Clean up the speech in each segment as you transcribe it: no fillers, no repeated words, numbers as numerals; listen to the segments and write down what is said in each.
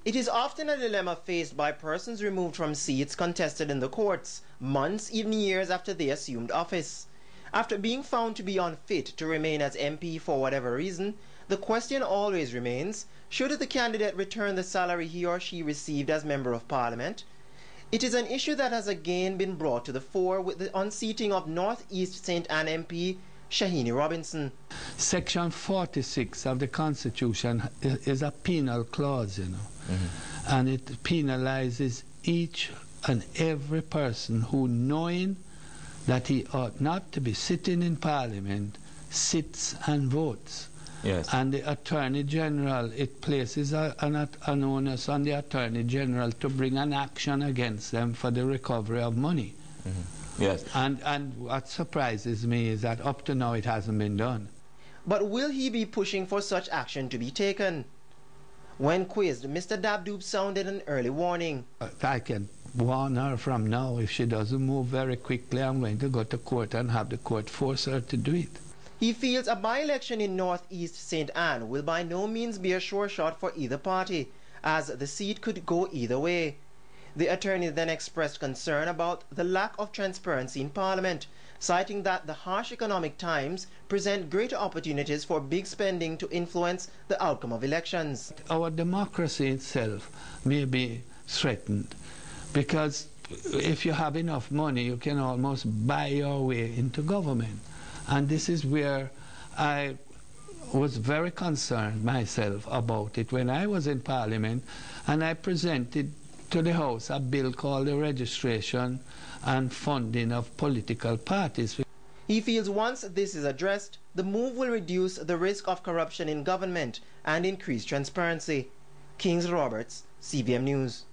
It is often a dilemma faced by persons removed from seats contested in the courts, months, even years after they assumed office. After being found to be unfit to remain as MP for whatever reason, the question always remains, should the candidate return the salary he or she received as Member of Parliament? It is an issue that has again been brought to the fore with the unseating of North East St. Ann MP Shaheni Robinson. Section 46 of the Constitution is a penal clause, you know, and it penalizes each and every person who, knowing that he ought not to be sitting in Parliament, sits and votes. Yes. And the Attorney General, it places an onus on the Attorney General to bring an action against them for the recovery of money. Yes. And what surprises me is that up to now it hasn't been done. But will he be pushing for such action to be taken? When quizzed, Mr. Dabdoob sounded an early warning. I can warn her from now. If she doesn't move very quickly, I'm going to go to court and have the court force her to do it. He feels a by-election in North East St. Ann will by no means be a sure shot for either party, as the seat could go either way. The attorney then expressed concern about the lack of transparency in Parliament, citing that the harsh economic times present greater opportunities for big spending to influence the outcome of elections. Our democracy itself may be threatened, because if you have enough money, you can almost buy your way into government. And this is where I was very concerned myself about it when I was in Parliament, and I presented to the House a bill called the Registration and Funding of Political Parties. He feels once this is addressed, the move will reduce the risk of corruption in government and increase transparency. Kings Roberts, CVM News.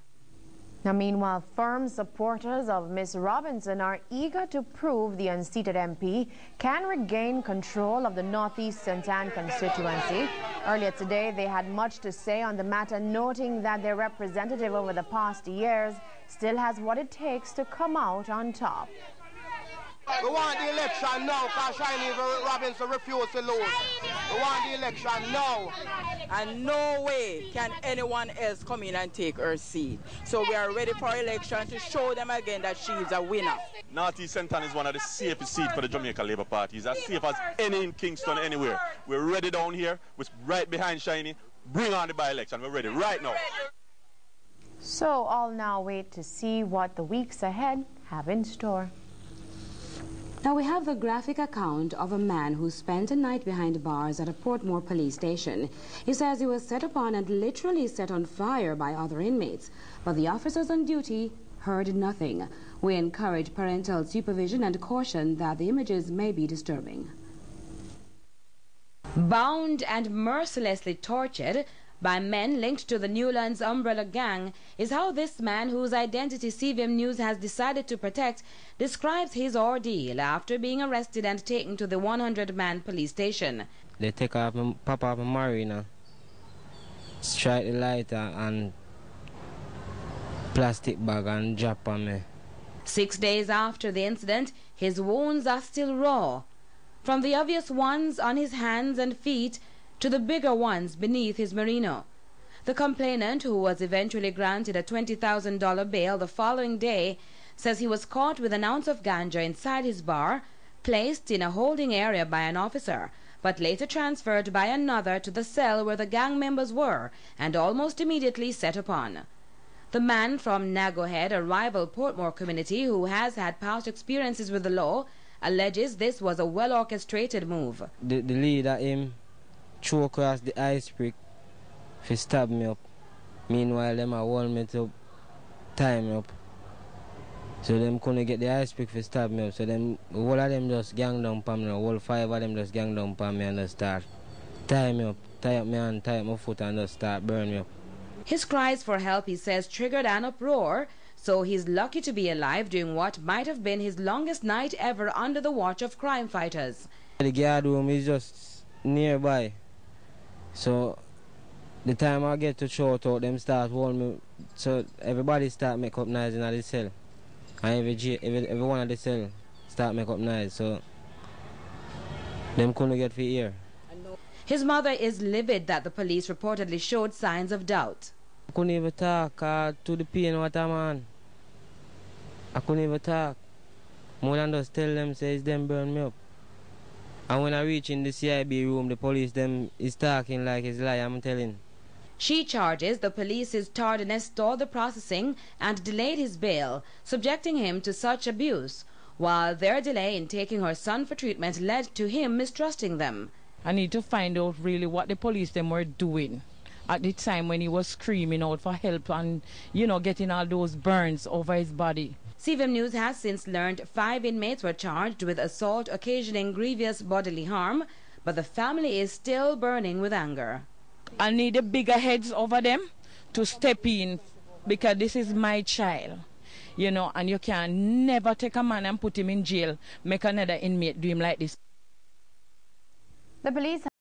Now, meanwhile, firm supporters of Ms. Robinson are eager to prove the unseated MP can regain control of the Northeast St. Ann constituency. Earlier today, they had much to say on the matter, noting that their representative over the past years still has what it takes to come out on top. We want the election now, because Shaheni Robinson refused to lose. We want the election now. And no way can anyone else come in and take her seat. So we are ready for election to show them again that she is a winner. Northeast St. Ann is one of the safest seats for the Jamaica Labour Party. It's as safe as any in Kingston, anywhere. We're ready down here. We're right behind Shaheni. Bring on the by-election. We're ready right now. So all now wait to see what the weeks ahead have in store. Now we have the graphic account of a man who spent a night behind bars at a Portmore police station. He says he was set upon and literally set on fire by other inmates, but the officers on duty heard nothing. We encourage parental supervision and caution that the images may be disturbing. Bound and mercilessly tortured by men linked to the Newlands umbrella gang is how this man, whose identity CVM News has decided to protect, describes his ordeal after being arrested and taken to the 100-man police station. They take off my, pop off my marina, strike the lighter and plastic bag and drop on me. 6 days after the incident, his wounds are still raw, from the obvious ones on his hands and feet to the bigger ones beneath his merino. The complainant, who was eventually granted a $20,000 bail the following day, says he was caught with an ounce of ganja inside his bar, placed in a holding area by an officer, but later transferred by another to the cell where the gang members were, and almost immediately set upon. The man from Nagohead, a rival Portmore community who has had past experiences with the law, alleges this was a well-orchestrated move. The leader, him, threw across the ice pick to stab me up. Meanwhile, them hold me to tie me up. So them couldn't get the ice pick to stab me up. So them, all of them just gang down upon me. All 5 of them just gang down upon me and just start tie me up. Tie up my hand, tie up my foot and just start burn me up. His cries for help, he says, triggered an uproar, so he's lucky to be alive during what might have been his longest night ever under the watch of crime fighters. The guard room is just nearby. So the time I get to shout out, them start holding me. So everybody start make up noise in the cell. And every one of the cell start make up noise. So them couldn't get for ear. His mother is livid that the police reportedly showed signs of doubt. couldn't even talk to the pain what I'm on. I couldn't even talk. More than just tell them, say it's them burn me up. And when I reach in the CIB room, the police them is talking like it's lie, I'm telling. She charges the police's tardiness stalled the processing and delayed his bail, subjecting him to such abuse, while their delay in taking her son for treatment led to him mistrusting them. I need to find out really what the police them were doing at the time when he was screaming out for help and, you know, getting all those burns over his body. CVM News has since learned 5 inmates were charged with assault occasioning grievous bodily harm, but the family is still burning with anger. I need the bigger heads over them to step in, because this is my child, you know, and you can never take a man and put him in jail, make another inmate do him like this. The police